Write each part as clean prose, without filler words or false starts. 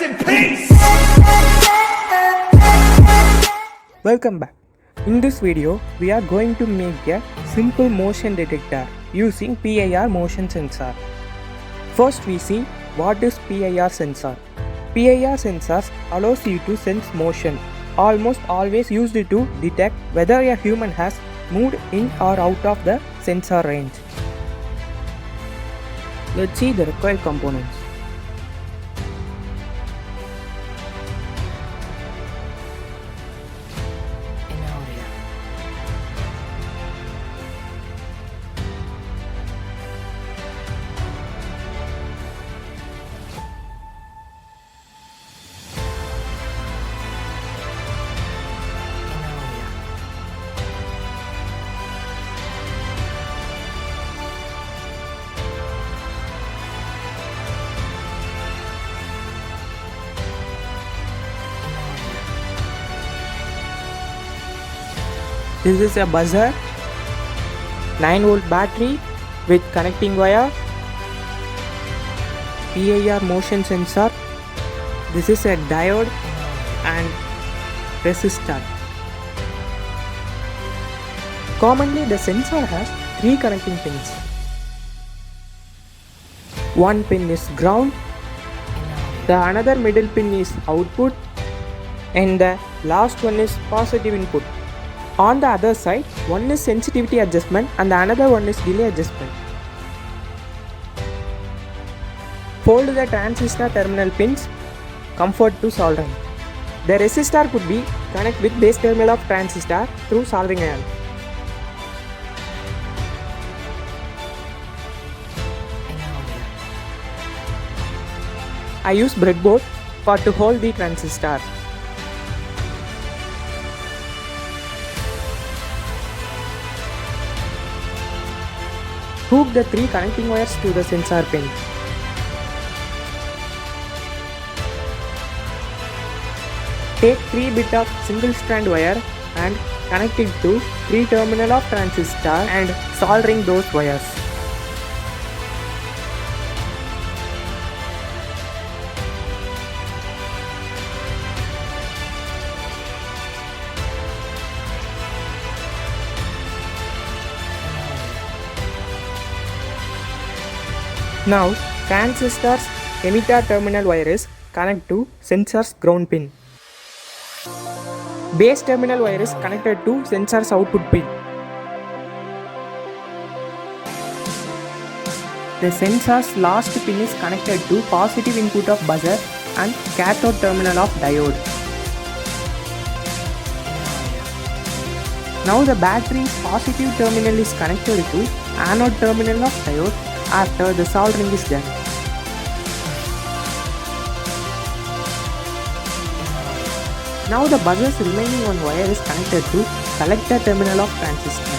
in peace! Welcome back. In this video, we are going to make a simple motion detector using PIR motion sensor. First we see what is PIR sensor. PIR sensors allows you to sense motion, almost always used to detect whether a human has moved in or out of the sensor range. Let's see the required components. This is a buzzer, 9-volt battery with connecting wire, PIR motion sensor. This is a diode and resistor. Commonly the sensor has 3 connecting pins. One pin is ground, the another middle pin is output, and the last one is positive input. On the other side, one is sensitivity adjustment and the another one is delay adjustment. Fold the transistor terminal pins, comfort to soldering. The resistor could be connected with base terminal of transistor through soldering iron. I use breadboard to hold the transistor. Hook the 3 connecting wires to the sensor pin. Take 3 bit of single strand wire and connect it to 3 terminal of transistor and soldering those wires. Now, transistor's emitter terminal wire is connected to sensor's ground pin. Base terminal wire is connected to sensor's output pin. The sensor's last pin is connected to positive input of buzzer and cathode terminal of diode. Now the battery's positive terminal is connected to anode terminal of diode after the soldering is done. Now the buzzer's remaining one wire is connected to collector terminal of transistor.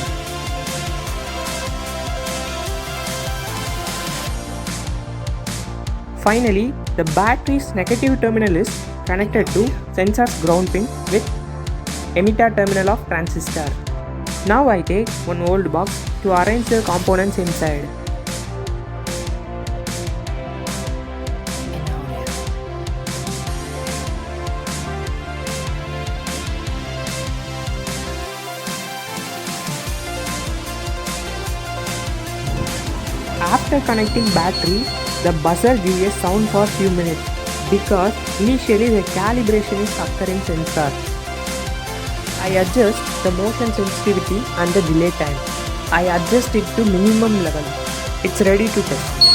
Finally, the battery's negative terminal is connected to sensor's ground pin with emitter terminal of transistor. Now I take one old box to arrange the components inside. After connecting battery, the buzzer gives a sound for few minutes because initially the calibration is occurring sensor. I adjust the motion sensitivity and the delay time. I adjust it to minimum level. It's ready to test.